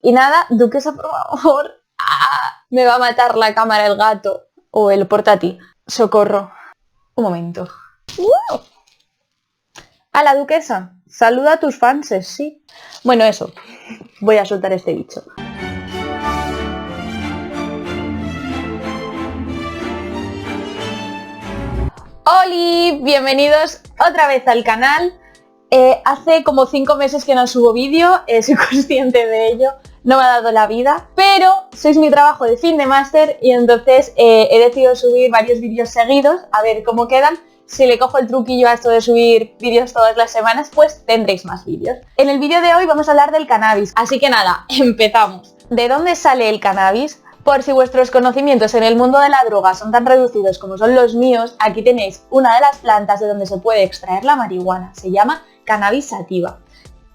Y nada, duquesa, por favor. ¡Ah! Me va a matar la cámara, el gato o el portátil. Socorro. Un momento. A la duquesa. Saluda a tus fans, sí. Bueno, eso. Voy a soltar este bicho. ¡Holi! Bienvenidos otra vez al canal. Hace como 5 meses que no subo vídeo, soy consciente de ello, no me ha dado la vida, pero sois mi trabajo de fin de máster y entonces he decidido subir varios vídeos seguidos, a ver cómo quedan. Si le cojo el truquillo a esto de subir vídeos todas las semanas, pues tendréis más vídeos. En el vídeo de hoy vamos a hablar del cannabis, así que nada, empezamos. ¿De dónde sale el cannabis? Por si vuestros conocimientos en el mundo de la droga son tan reducidos como son los míos, aquí tenéis una de las plantas de donde se puede extraer la marihuana, se llama Cannabis sativa.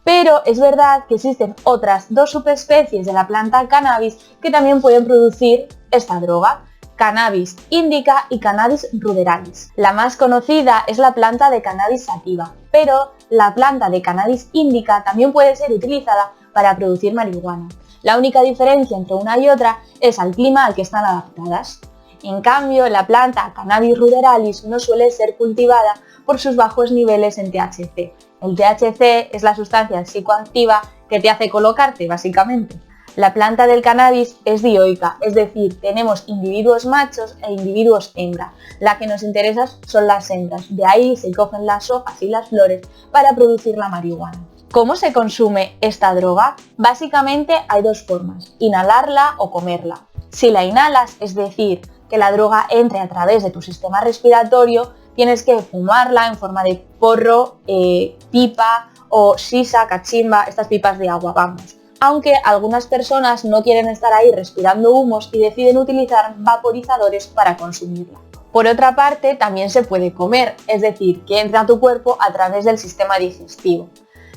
Pero es verdad que existen otras 2 subespecies de la planta cannabis que también pueden producir esta droga. Cannabis indica y Cannabis ruderalis. La más conocida es la planta de Cannabis sativa, pero la planta de Cannabis indica también puede ser utilizada para producir marihuana. La única diferencia entre una y otra es al clima al que están adaptadas. En cambio, la planta Cannabis ruderalis no suele ser cultivada por sus bajos niveles en THC. El THC es la sustancia psicoactiva que te hace colocarte, básicamente. La planta del cannabis es dioica, es decir, tenemos individuos machos e individuos hembra. La que nos interesa son las hembras, de ahí se cogen las hojas y las flores para producir la marihuana. ¿Cómo se consume esta droga? Básicamente hay 2 formas, inhalarla o comerla. Si la inhalas, es decir, que la droga entre a través de tu sistema respiratorio, tienes que fumarla en forma de porro, pipa o sisa, cachimba, estas pipas de agua, vamos. Aunque algunas personas no quieren estar ahí respirando humos y deciden utilizar vaporizadores para consumirla. Por otra parte, también se puede comer, es decir, que entra a tu cuerpo a través del sistema digestivo.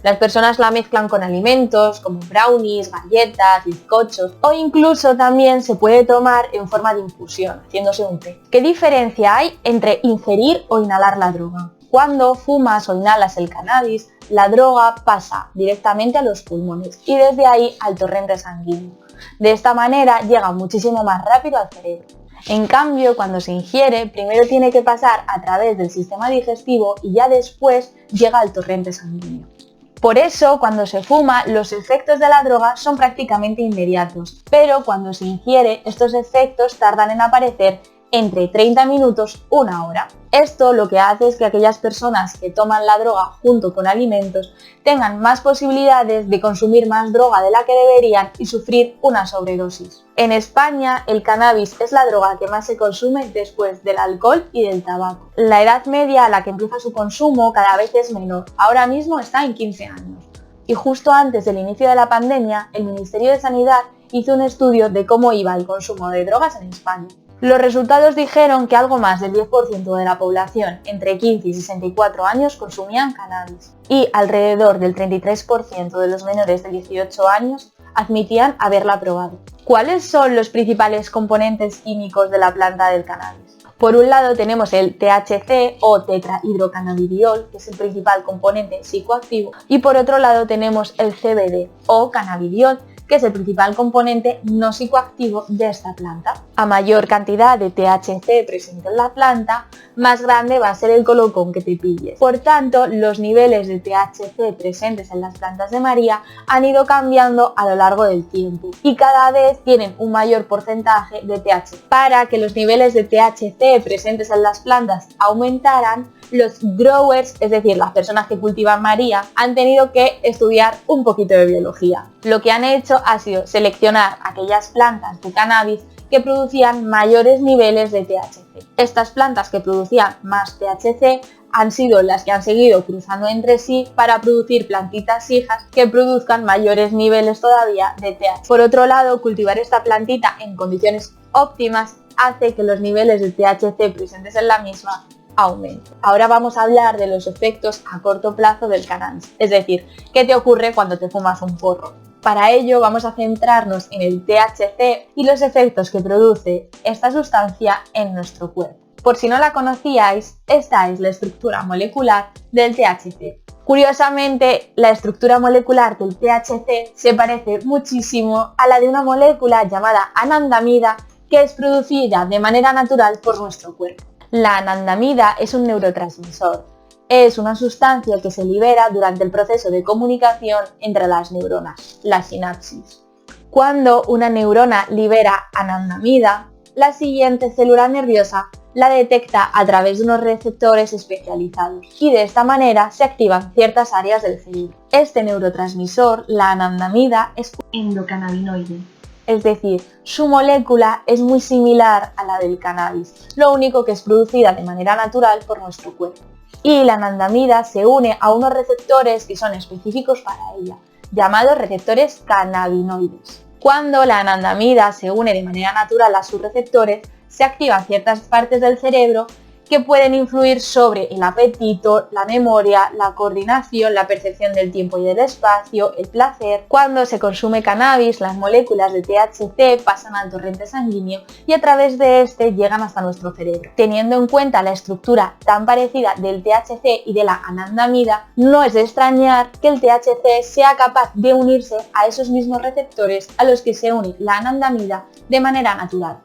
Las personas la mezclan con alimentos como brownies, galletas, bizcochos o incluso también se puede tomar en forma de infusión, haciéndose un té. ¿Qué diferencia hay entre ingerir o inhalar la droga? Cuando fumas o inhalas el cannabis, la droga pasa directamente a los pulmones y desde ahí al torrente sanguíneo. De esta manera llega muchísimo más rápido al cerebro. En cambio, cuando se ingiere, primero tiene que pasar a través del sistema digestivo y ya después llega al torrente sanguíneo. Por eso, cuando se fuma, los efectos de la droga son prácticamente inmediatos, pero cuando se ingiere, estos efectos tardan en aparecer entre 30 minutos, 1 hora. Esto lo que hace es que aquellas personas que toman la droga junto con alimentos tengan más posibilidades de consumir más droga de la que deberían y sufrir una sobredosis. En España, el cannabis es la droga que más se consume después del alcohol y del tabaco. La edad media a la que empieza su consumo cada vez es menor, ahora mismo está en 15 años. Y justo antes del inicio de la pandemia, el Ministerio de Sanidad hizo un estudio de cómo iba el consumo de drogas en España. Los resultados dijeron que algo más del 10% de la población entre 15 y 64 años consumían cannabis y alrededor del 33% de los menores de 18 años admitían haberla probado. ¿Cuáles son los principales componentes químicos de la planta del cannabis? Por un lado tenemos el THC o tetrahidrocannabidiol, que es el principal componente psicoactivo, y por otro lado tenemos el CBD o cannabidiol, que es el principal componente no psicoactivo de esta planta. A mayor cantidad de THC presente en la planta, más grande va a ser el colocón que te pilles. Por tanto, los niveles de THC presentes en las plantas de María han ido cambiando a lo largo del tiempo y cada vez tienen un mayor porcentaje de THC. Para que los niveles de THC presentes en las plantas aumentaran, los growers, es decir, las personas que cultivan María, han tenido que estudiar un poquito de biología. Lo que han hecho ha sido seleccionar aquellas plantas de cannabis que producían mayores niveles de THC. Estas plantas que producían más THC han sido las que han seguido cruzando entre sí para producir plantitas hijas que produzcan mayores niveles todavía de THC. Por otro lado, cultivar esta plantita en condiciones óptimas hace que los niveles de THC presentes en la misma aumenten. Ahora vamos a hablar de los efectos a corto plazo del cannabis, es decir, ¿qué te ocurre cuando te fumas un porro? Para ello vamos a centrarnos en el THC y los efectos que produce esta sustancia en nuestro cuerpo. Por si no la conocíais, esta es la estructura molecular del THC. Curiosamente, la estructura molecular del THC se parece muchísimo a la de una molécula llamada anandamida que es producida de manera natural por nuestro cuerpo. La anandamida es un neurotransmisor. Es una sustancia que se libera durante el proceso de comunicación entre las neuronas, la sinapsis. Cuando una neurona libera anandamida, la siguiente célula nerviosa la detecta a través de unos receptores especializados y de esta manera se activan ciertas áreas del cerebro. Este neurotransmisor, la anandamida, es endocannabinoide, es decir, su molécula es muy similar a la del cannabis, lo único que es producida de manera natural por nuestro cuerpo. Y la anandamida se une a unos receptores que son específicos para ella, llamados receptores cannabinoides. Cuando la anandamida se une de manera natural a sus receptores, se activan ciertas partes del cerebro que pueden influir sobre el apetito, la memoria, la coordinación, la percepción del tiempo y del espacio, el placer. Cuando se consume cannabis, las moléculas de THC pasan al torrente sanguíneo y a través de este llegan hasta nuestro cerebro. Teniendo en cuenta la estructura tan parecida del THC y de la anandamida, no es de extrañar que el THC sea capaz de unirse a esos mismos receptores a los que se une la anandamida de manera natural.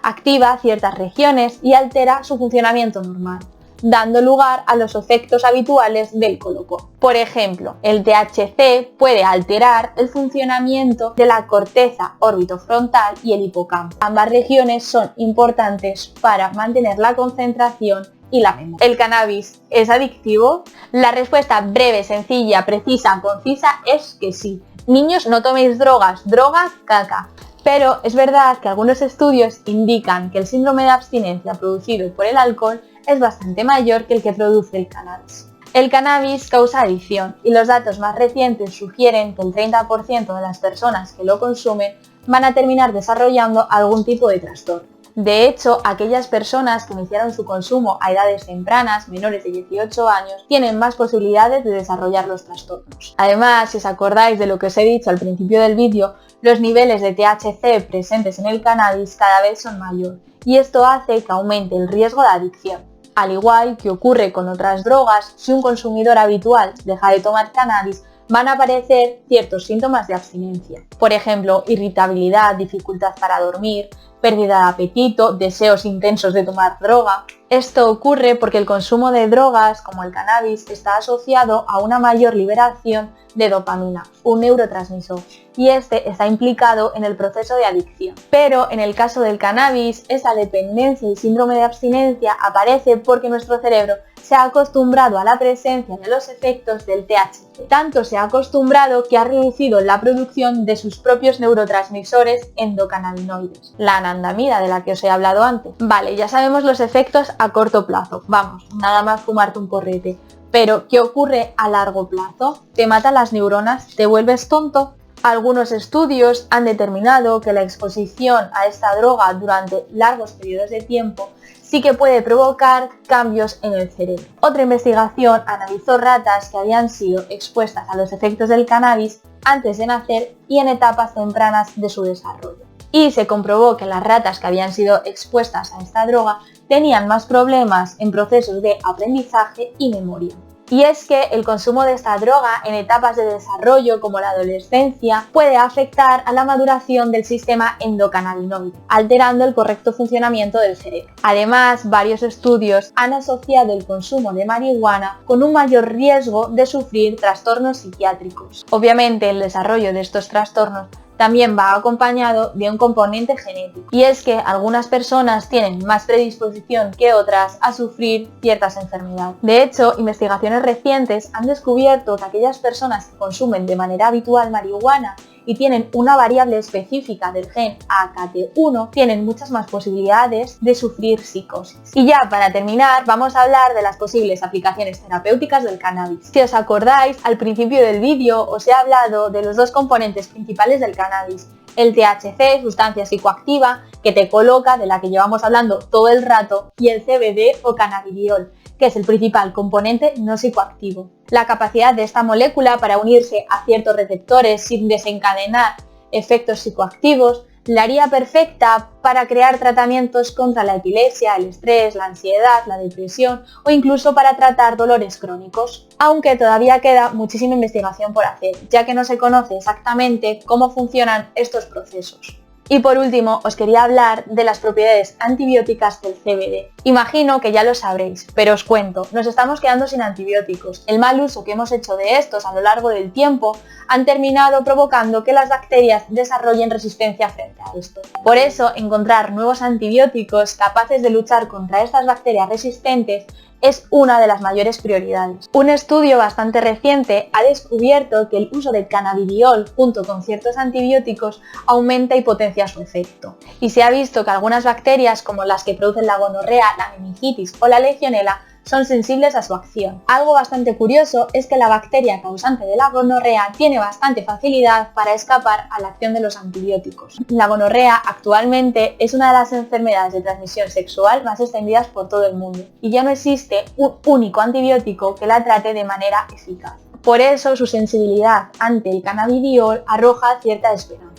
Activa ciertas regiones y altera su funcionamiento normal, dando lugar a los efectos habituales del colocón. Por ejemplo, el THC puede alterar el funcionamiento de la corteza orbitofrontal y el hipocampo. Ambas regiones son importantes para mantener la concentración y la memoria. ¿El cannabis es adictivo? La respuesta breve, sencilla, precisa, concisa es que sí. Niños, no toméis drogas, droga, caca. Pero es verdad que algunos estudios indican que el síndrome de abstinencia producido por el alcohol es bastante mayor que el que produce el cannabis. El cannabis causa adicción y los datos más recientes sugieren que el 30% de las personas que lo consumen van a terminar desarrollando algún tipo de trastorno. De hecho, aquellas personas que iniciaron su consumo a edades tempranas, menores de 18 años, tienen más posibilidades de desarrollar los trastornos. Además, si os acordáis de lo que os he dicho al principio del vídeo, los niveles de THC presentes en el cannabis cada vez son mayores y esto hace que aumente el riesgo de adicción. Al igual que ocurre con otras drogas, si un consumidor habitual deja de tomar cannabis, van a aparecer ciertos síntomas de abstinencia. Por ejemplo, irritabilidad, dificultad para dormir, pérdida de apetito, deseos intensos de tomar droga. Esto ocurre porque el consumo de drogas, como el cannabis, está asociado a una mayor liberación de dopamina, un neurotransmisor, y este está implicado en el proceso de adicción. Pero en el caso del cannabis, esa dependencia y síndrome de abstinencia aparece porque nuestro cerebro se ha acostumbrado a la presencia de los efectos del THC. Tanto se ha acostumbrado que ha reducido la producción de sus propios neurotransmisores endocannabinoides, la anandamida de la que os he hablado antes. Vale, ya sabemos los efectos a corto plazo, vamos, nada más fumarte un porrete. Pero, ¿qué ocurre a largo plazo? Te matan las neuronas, te vuelves tonto. Algunos estudios han determinado que la exposición a esta droga durante largos periodos de tiempo sí que puede provocar cambios en el cerebro. Otra investigación analizó ratas que habían sido expuestas a los efectos del cannabis antes de nacer y en etapas tempranas de su desarrollo. Y se comprobó que las ratas que habían sido expuestas a esta droga tenían más problemas en procesos de aprendizaje y memoria. Y es que el consumo de esta droga en etapas de desarrollo como la adolescencia puede afectar a la maduración del sistema endocannabinoide, alterando el correcto funcionamiento del cerebro. Además, varios estudios han asociado el consumo de marihuana con un mayor riesgo de sufrir trastornos psiquiátricos. Obviamente, el desarrollo de estos trastornos también va acompañado de un componente genético, y es que algunas personas tienen más predisposición que otras a sufrir ciertas enfermedades. De hecho, investigaciones recientes han descubierto que aquellas personas que consumen de manera habitual marihuana y tienen una variable específica del gen AKT1 tienen muchas más posibilidades de sufrir psicosis. Y ya para terminar, vamos a hablar de las posibles aplicaciones terapéuticas del cannabis. Si os acordáis, al principio del vídeo os he hablado de los dos componentes principales del cannabis, el THC, sustancia psicoactiva, que te coloca, de la que llevamos hablando todo el rato, y el CBD o cannabidiol, que es el principal componente no psicoactivo. La capacidad de esta molécula para unirse a ciertos receptores sin desencadenar efectos psicoactivos La haría perfecta para crear tratamientos contra la epilepsia, el estrés, la ansiedad, la depresión o incluso para tratar dolores crónicos. Aunque todavía queda muchísima investigación por hacer, ya que no se conoce exactamente cómo funcionan estos procesos. Y por último, os quería hablar de las propiedades antibióticas del CBD. Imagino que ya lo sabréis, pero os cuento, nos estamos quedando sin antibióticos. El mal uso que hemos hecho de estos a lo largo del tiempo han terminado provocando que las bacterias desarrollen resistencia frente a esto. Por eso, encontrar nuevos antibióticos capaces de luchar contra estas bacterias resistentes es una de las mayores prioridades. Un estudio bastante reciente ha descubierto que el uso de cannabidiol junto con ciertos antibióticos aumenta y potencia su efecto. Y se ha visto que algunas bacterias, como las que producen la gonorrea, la meningitis o la legionela, son sensibles a su acción. Algo bastante curioso es que la bacteria causante de la gonorrea tiene bastante facilidad para escapar a la acción de los antibióticos. La gonorrea actualmente es una de las enfermedades de transmisión sexual más extendidas por todo el mundo y ya no existe un único antibiótico que la trate de manera eficaz. Por eso su sensibilidad ante el cannabidiol arroja cierta esperanza.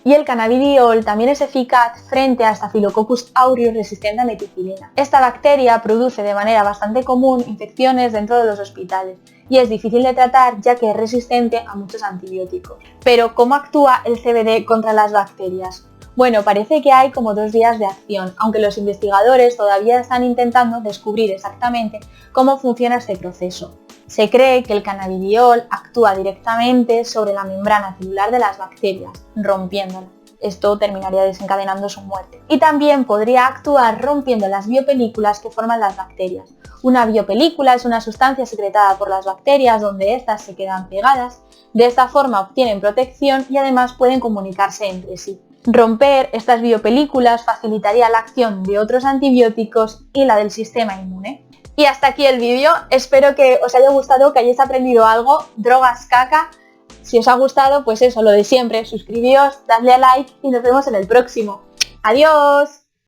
Y el cannabidiol también es eficaz frente a Staphylococcus aureus resistente a meticilina. Esta bacteria produce de manera bastante común infecciones dentro de los hospitales y es difícil de tratar ya que es resistente a muchos antibióticos. Pero ¿cómo actúa el CBD contra las bacterias? Bueno, parece que hay como dos vías de acción, aunque los investigadores todavía están intentando descubrir exactamente cómo funciona este proceso. Se cree que el cannabidiol actúa directamente sobre la membrana celular de las bacterias, rompiéndola. Esto terminaría desencadenando su muerte. Y también podría actuar rompiendo las biopelículas que forman las bacterias. Una biopelícula es una sustancia secretada por las bacterias donde éstas se quedan pegadas. De esta forma obtienen protección y además pueden comunicarse entre sí. Romper estas biopelículas facilitaría la acción de otros antibióticos y la del sistema inmune. Y hasta aquí el vídeo, espero que os haya gustado, que hayáis aprendido algo, drogas caca. Si os ha gustado, pues eso, lo de siempre, suscribíos, dadle a like y nos vemos en el próximo. ¡Adiós!